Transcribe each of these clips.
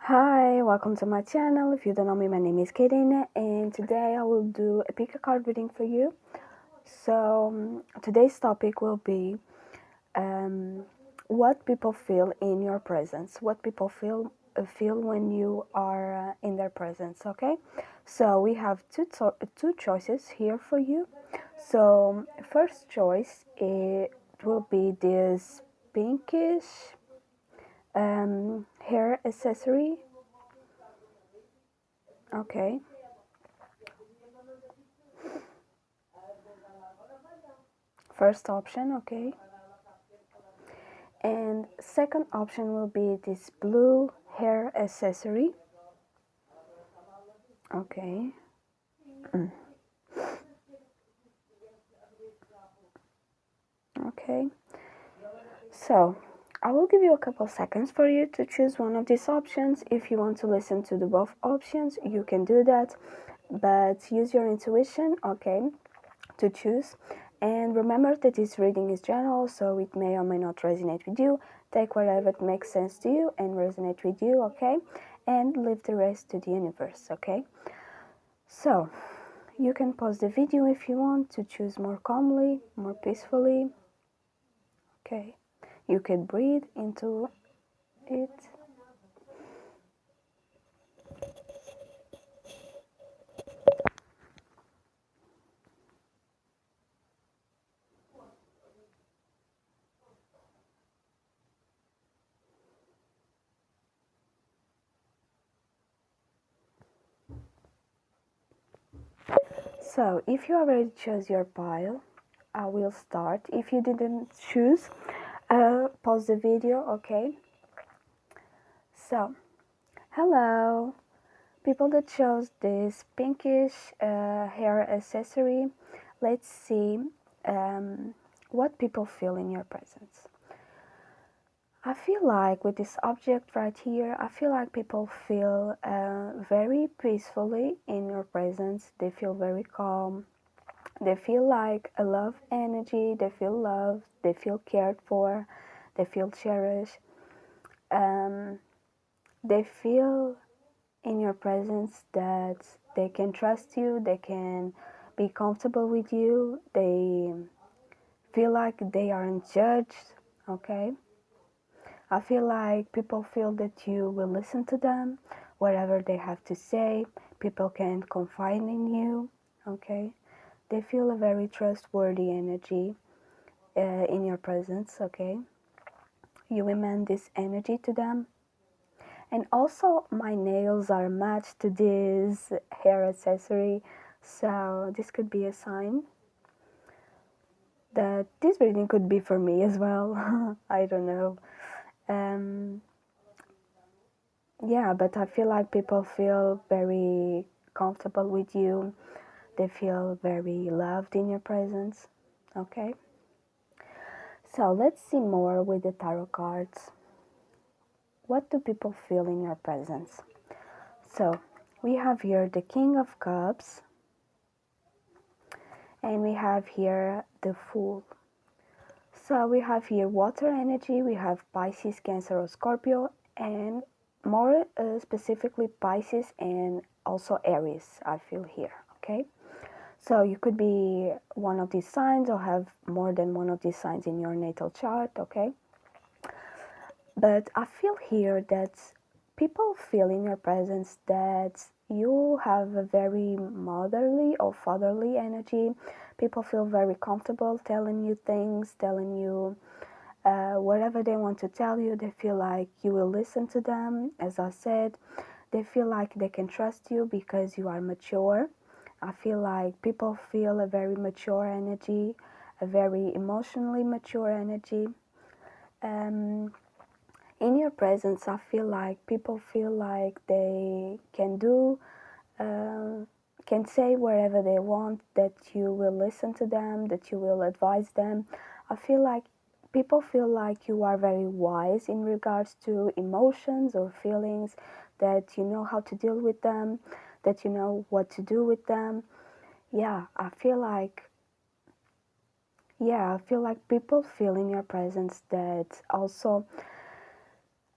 Hi, welcome to my channel. If you don't know me, my name is Katrina, and today I will do a pick a card reading for you. So today's topic will be what people feel in your presence, what people feel when you are in their presence. Okay, so we have two choices here for you. So first choice, it will be this pinkish hair accessory. Okay. First option, okay. And second option will be this blue hair accessory. Okay. Okay. So I will give you a couple seconds for you to choose one of these options. If you want to listen to the both options, you can do that. But use your intuition, okay, to choose. And remember that this reading is general, so it may or may not resonate with you. Take whatever makes sense to you and resonate with you, okay? And leave the rest to the universe, okay? So, you can pause the video if you want to choose more calmly, more peacefully, okay? You can breathe into it. So, if you already chose your pile, I will start. If you didn't choose, pause the video, okay? So, hello, people that chose this pinkish hair accessory. Let's see what people feel in your presence. I feel like with this object right here, I feel like people feel very peacefully in your presence. They feel very calm. They feel like a love energy. They feel loved. They feel cared for. They feel cherished. Um, they feel in your presence that they can trust you. They can be comfortable with you. They feel like they aren't judged. Okay. I feel like people feel that you will listen to them, whatever they have to say. People can confide in you, okay? They feel a very trustworthy energy in your presence, okay? You emanate this energy to them. And also, my nails are matched to this hair accessory, so this could be a sign that this reading could be for me as well. I don't know. Um, Yeah, but I feel like people feel very comfortable with you. They feel very loved in your presence. Okay? So let's see more with the tarot cards. What do people feel in your presence? So we have here the King of Cups, and we have here the Fool. So we have here water energy, we have Pisces, Cancer, or Scorpio, and more specifically Pisces and also Aries, I feel here, okay? So you could be one of these signs or have more than one of these signs in your natal chart, okay? But I feel here that people feel in your presence that you have a very motherly or fatherly energy. People feel very comfortable telling you things, telling you whatever they want to tell you. They feel like you will listen to them. As I said, they feel like they can trust you because you are mature. I feel like people feel a very mature energy, a very emotionally mature energy. Um, in your presence, I feel like people feel like they uh, can say whatever they want, that you will listen to them, that you will advise them. I feel like people feel like you are very wise in regards to emotions or feelings, that you know how to deal with them, that you know what to do with them. Yeah, I feel like people feel in your presence that also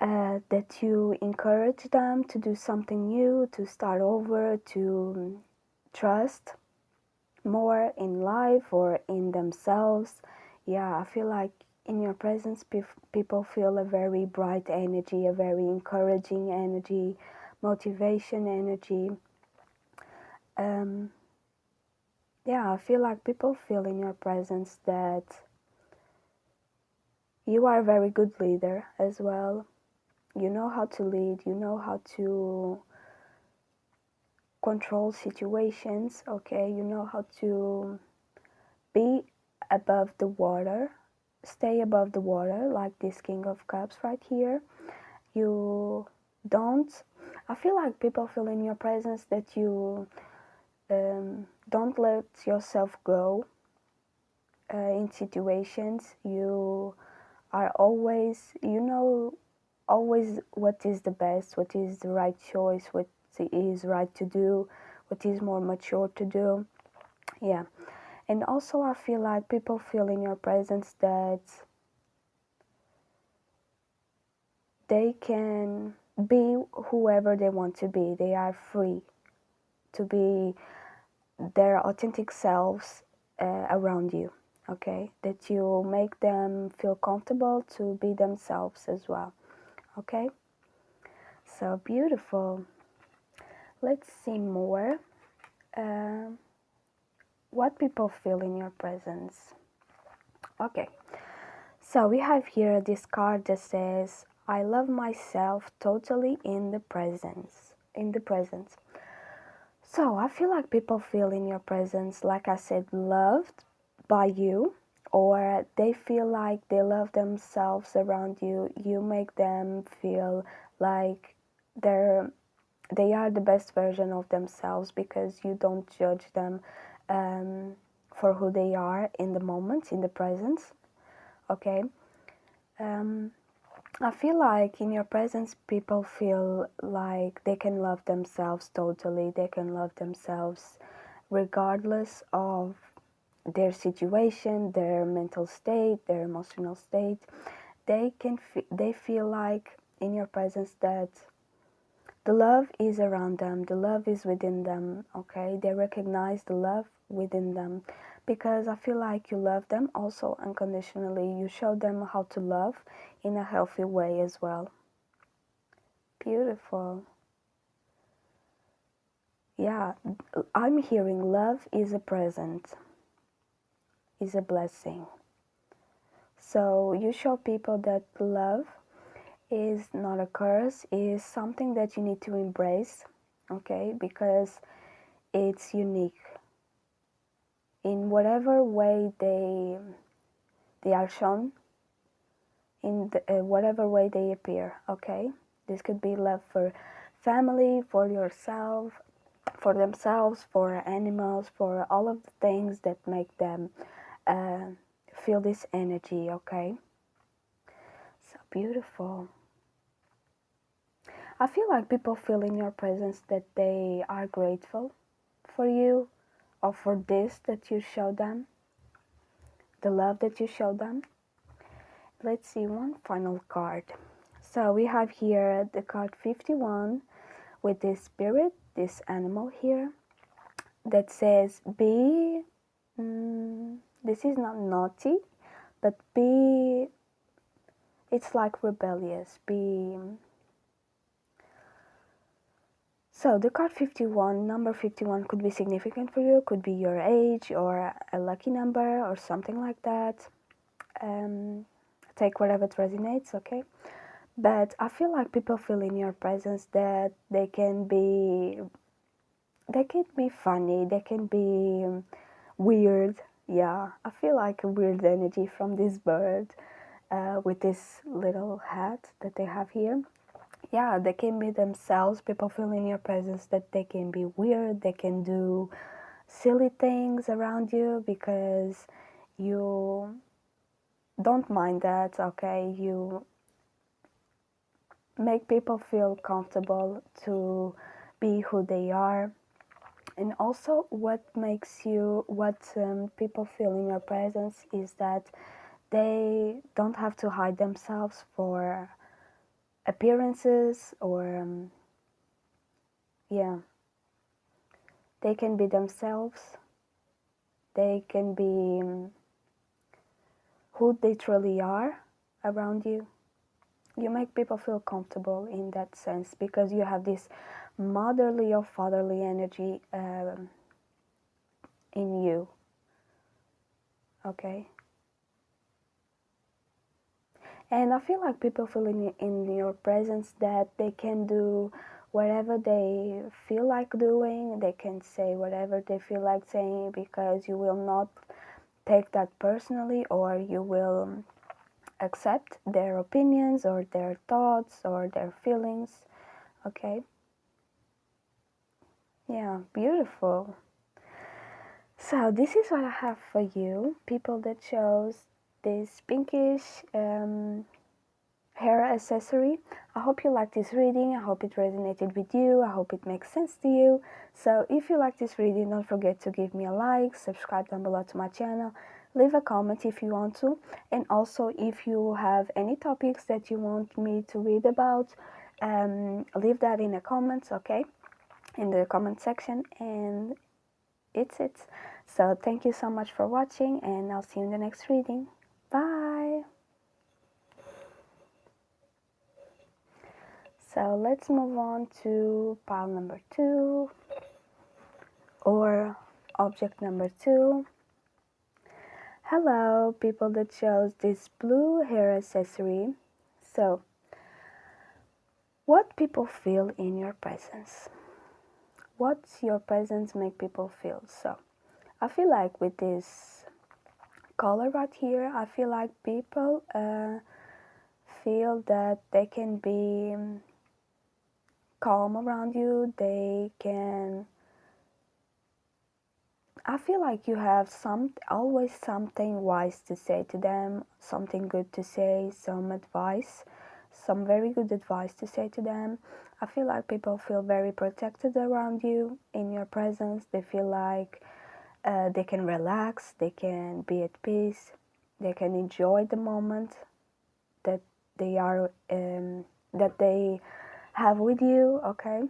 that you encourage them to do something new, to start over, to trust more in life or in themselves. Yeah, I feel like in your presence people feel a very bright energy, a very encouraging energy, motivation energy. Yeah, I feel like people feel in your presence that you are a very good leader as well. You know how to lead, you know how to control situations, okay? You know how to be above the water, stay above the water, like this King of Cups right here. You don't, I feel like people feel in your presence that you don't let yourself go in situations. You are always, you know, always what is the best, what is the right choice, what is right to do, what is more mature to do. Yeah. And also I feel like people feel in your presence that they can be whoever they want to be. They are free to be their authentic selves around you, okay? That you make them feel comfortable to be themselves as well, okay? So beautiful. Let's see more. What people feel in your presence. Okay, so we have here this card that says, I love myself totally in the presence. In the presence. So I feel like people feel in your presence, like I said, loved by you, or they feel like they love themselves around you. You make them feel like they are the best version of themselves because you don't judge them for who they are in the moment, in the present. Okay. I feel like in your presence, people feel like they can love themselves totally. They can love themselves regardless of their situation, their mental state, their emotional state. They feel like in your presence that the love is around them, the love is within them, okay? They recognize the love within them because I feel like you love them also unconditionally. You show them how to love in a healthy way as well. Beautiful. Yeah, I'm hearing love is a present, is a blessing. So you show people that love is not a curse, is something that you need to embrace, okay? Because it's unique. In whatever way they are shown, in whatever way they appear, okay? This could be love for family, for yourself, for themselves, for animals, for all of the things that make them feel this energy, okay? So beautiful. I feel like people feel in your presence that they are grateful for you or for this that you show them, the love that you show them. Let's see one final card. So we have here the card 51 with this spirit, this animal here that says be, this is not naughty, but be, it's like rebellious, be. So the card 51, number 51 could be significant for you, could be your age or a lucky number or something like that. Take whatever it resonates, okay? But I feel like people feel in your presence that they can be funny, they can be weird. Yeah, I feel like a weird energy from this bird with this little hat that they have here. Yeah, they can be themselves. People feel in your presence that they can be weird, they can do silly things around you because you don't mind that, okay? You make people feel comfortable to be who they are. And also what people feel in your presence is that they don't have to hide themselves for appearances, or yeah, they can be themselves. They can be who they truly are around you. You make people feel comfortable in that sense because you have this motherly or fatherly energy in you. Okay? And I feel like people feel in your presence that they can do whatever they feel like doing. They can say whatever they feel like saying because you will not take that personally, or you will accept their opinions or their thoughts or their feelings. Okay? Yeah, beautiful. So this is what I have for you, people that chose this pinkish hair accessory. I hope you like this reading. I hope it resonated with you. I hope it makes sense to you. So if you like this reading, don't forget to give me a like, subscribe down below to my channel, leave a comment if you want to, and also if you have any topics that you want me to read about, leave that in the comments, okay, in the comment section, and it's it. So thank you so much for watching, and I'll see you in the next reading. Bye. So let's move on to pile number 2, or object number 2. Hello, people that chose this blue hair accessory. So, what people feel in your presence? What's your presence make people feel? So, I feel like with this color right here, I feel like people feel that they can be calm around you. I feel like you have always something wise to say to them, something good to say, some advice, some very good advice to say to them. I feel like people feel very protected around you in your presence. They feel like they can relax, they can be at peace, they can enjoy the moment that they are that they have with you. Okay,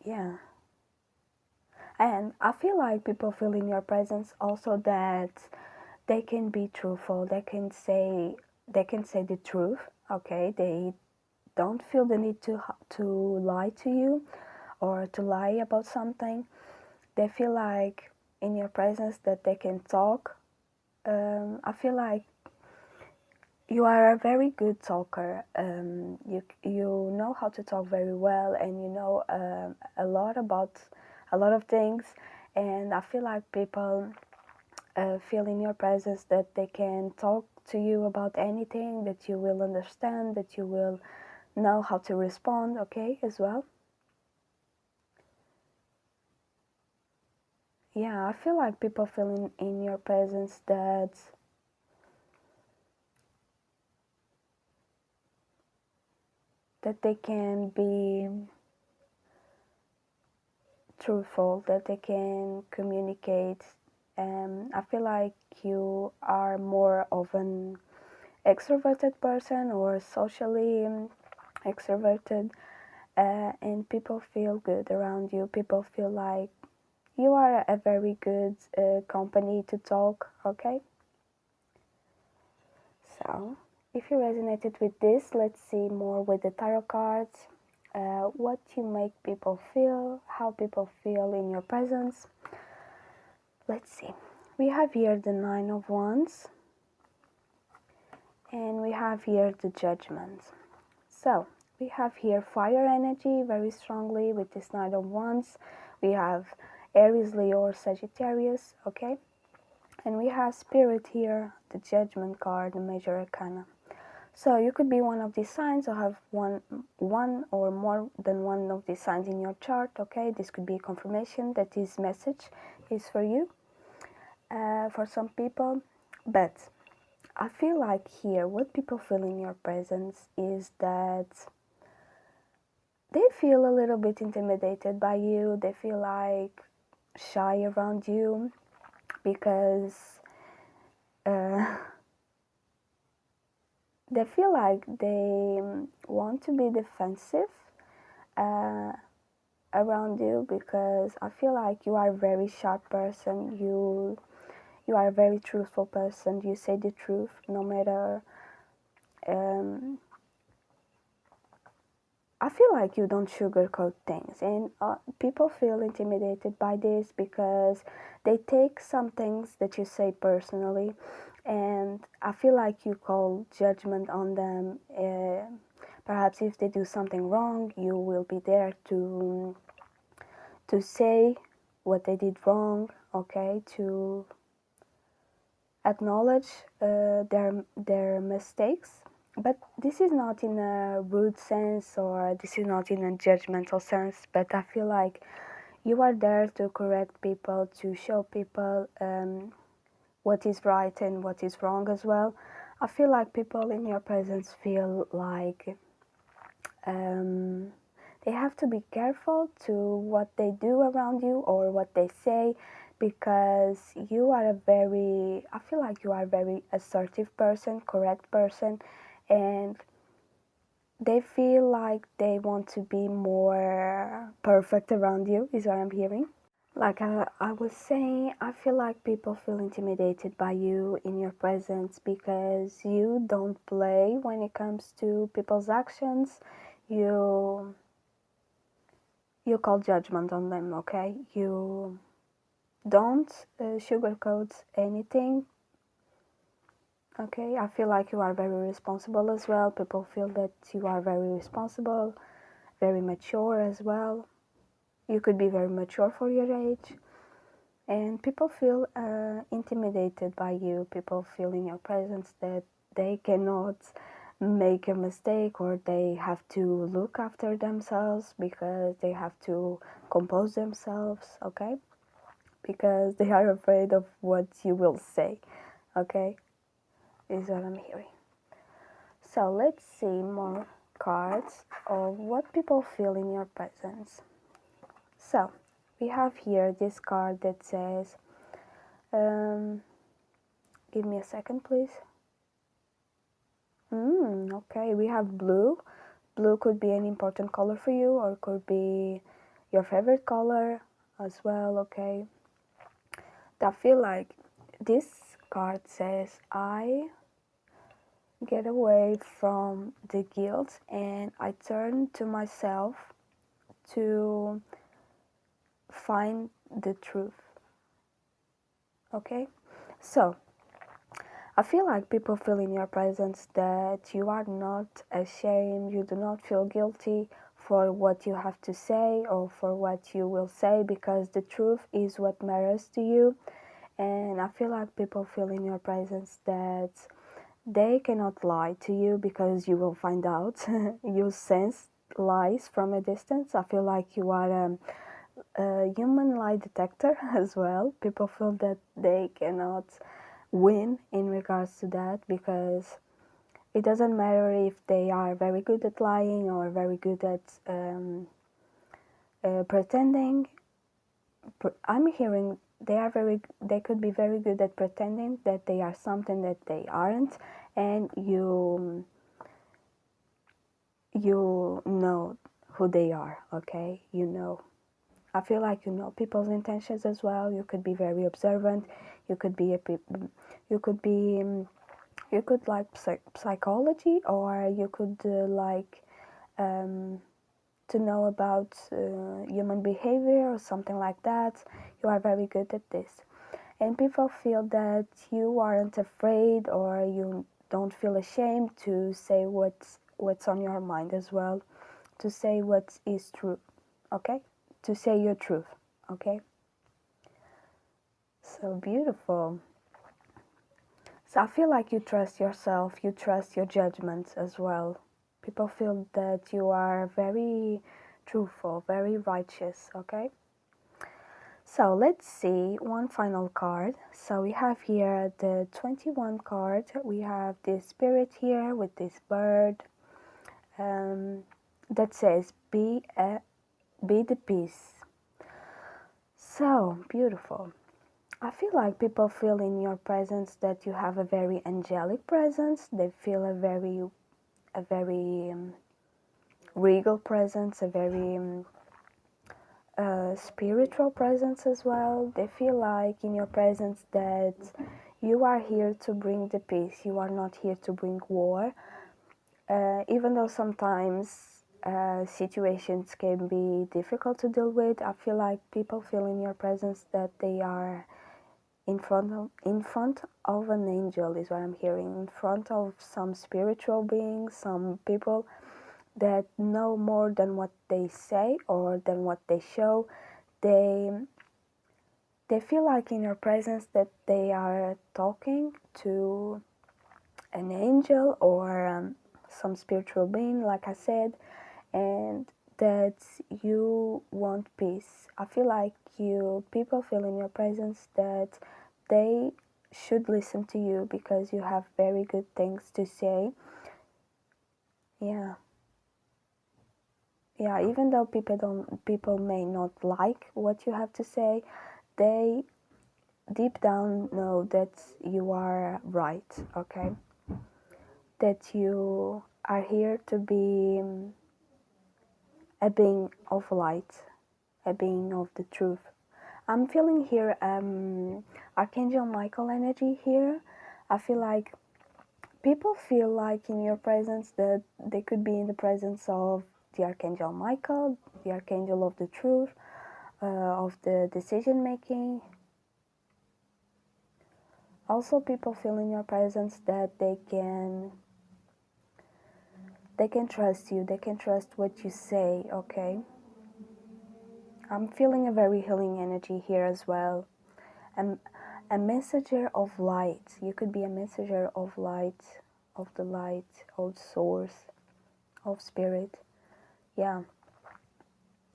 yeah. And I feel like people feel in your presence also that they can be truthful. They can say the truth. Okay, they don't feel the need to lie to you or to lie about something. They feel like in your presence that they can talk. I feel like you are a very good talker. You know how to talk very well, and you know a lot about a lot of things. And I feel like people feel in your presence that they can talk to you about anything, that you will understand, that you will know how to respond. Okay, as well. Yeah, I feel like people feel in your presence that they can be truthful, that they can communicate. I feel like you are more of an extroverted person or socially extroverted, and people feel good around you. People feel like you are a very good company to talk, okay? So, if you resonated with this, let's see more with the tarot cards. What you make people feel, how people feel in your presence. Let's see. We have here the Nine of Wands, and we have here the Judgment. So, we have here fire energy very strongly with this Nine of Wands. We have Aries, Leo, or Sagittarius, okay? And we have Spirit here, the Judgment card, the Major Arcana. So you could be one of these signs or have one or more than one of these signs in your chart, okay? This could be a confirmation that this message is for you, for some people. But I feel like here, what people feel in your presence is that they feel a little bit intimidated by you. They feel like shy around you because they feel like they want to be defensive around you, because I feel like you are a very sharp person. You are a very truthful person. You say the truth no matter. I feel like you don't sugarcoat things, and people feel intimidated by this because they take some things that you say personally, and I feel like you call judgment on them. Perhaps if they do something wrong, you will be there to say what they did wrong, okay, to acknowledge their mistakes. But this is not in a rude sense, or this is not in a judgmental sense, but I feel like you are there to correct people, to show people what is right and what is wrong as well. I feel like people in your presence feel like they have to be careful to what they do around you or what they say, because you are I feel like you are a very assertive person, correct person, and they feel like they want to be more perfect around you, is what I'm hearing. Like I was saying, I feel like people feel intimidated by you in your presence because you don't play when it comes to people's actions. You you call judgment on them, okay? You don't sugarcoat anything, okay? I feel like you are very responsible as well. People feel that you are very responsible, very mature as well. You could be very mature for your age. And people feel intimidated by you. People feel in your presence that they cannot make a mistake, or they have to look after themselves because they have to compose themselves, okay? Because they are afraid of what you will say, okay? Is what I'm hearing. So let's see more cards of what people feel in your presence. So we have here this card that says, give me a second, please. Okay, we have blue. Blue could be an important color for you, or could be your favorite color as well, okay? I feel like this card says, I get away from the guilt and I turn to myself to find the truth, okay? So I feel like people feel in your presence that you are not ashamed, you do not feel guilty for what you have to say or for what you will say, because the truth is what matters to you. And I feel like people feel in your presence that they cannot lie to you, because you will find out. You sense lies from a distance. I feel like you are a human lie detector as well. People feel that they cannot win in regards to that, because it doesn't matter if they are very good at lying or very good at pretending. I'm hearing they could be very good at pretending that they are something that they aren't, and you know who they are, okay? You know. I feel like you know people's intentions as well. You could be very observant. You could be you could be you could like psychology, or you could like to know about human behavior or something like that. You are very good at this, and people feel that you aren't afraid, or you don't feel ashamed to say what's on your mind as well, to say what is true, okay? To say your truth, okay? So beautiful. So I feel like you trust yourself, you trust your judgments as well. People feel that you are very truthful, very righteous, okay? So let's see one final card. So we have here the 21 card. We have this spirit here with this bird that says, be the peace. So beautiful. I feel like people feel in your presence that you have a very angelic presence. They feel a very regal presence, a very spiritual presence as well. They feel like in your presence that you are here to bring the peace. You are not here to bring war. Even though sometimes situations can be difficult to deal with, I feel like people feel in your presence that they are in front of an angel, is what I'm hearing, in front of some spiritual beings, some people that know more than what they say or than what they show. They feel like in your presence that they are talking to an angel or some spiritual being, like I said, and that you want peace. I feel like people feel in your presence that they should listen to you because you have very good things to say. Yeah. Yeah, even though people may not like what you have to say, they deep down know that you are right, okay? That you are here to be a being of light, a being of the truth. I'm feeling here Archangel Michael energy here. I feel like people feel like in your presence that they could be in the presence of the Archangel Michael, the Archangel of the truth, of the decision making. Also, people feel in your presence that they can trust you, they can trust what you say, okay? I'm feeling a very healing energy here as well. A messenger of light. You could be a messenger of light, of the light, of source, of spirit. Yeah.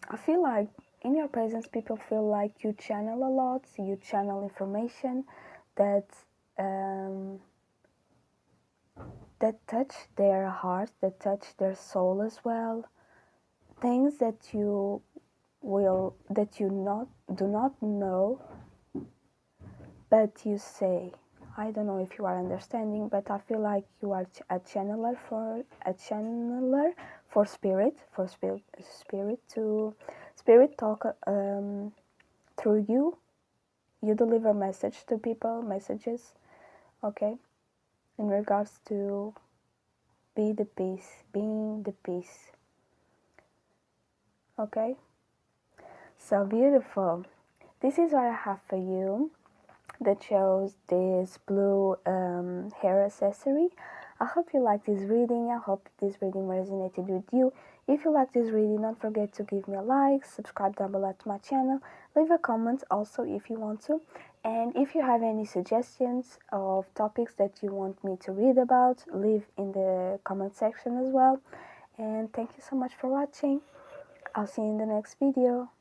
I feel like in your presence, people feel like you channel a lot, you channel information that that touch their heart, that touch their soul as well. Things that you do not know, but you say. I don't know if you are understanding, but I feel like you are a channeler for spirit talk through you. You deliver message to people, messages, okay, in regards to being the peace, okay. So beautiful. This is what I have for you. That shows this blue hair accessory. I hope you like this reading. I hope this reading resonated with you. If you like this reading, don't forget to give me a like, subscribe down below to my channel, leave a comment also if you want to. And if you have any suggestions of topics that you want me to read about, leave in the comment section as well. And thank you so much for watching. I'll see you in the next video.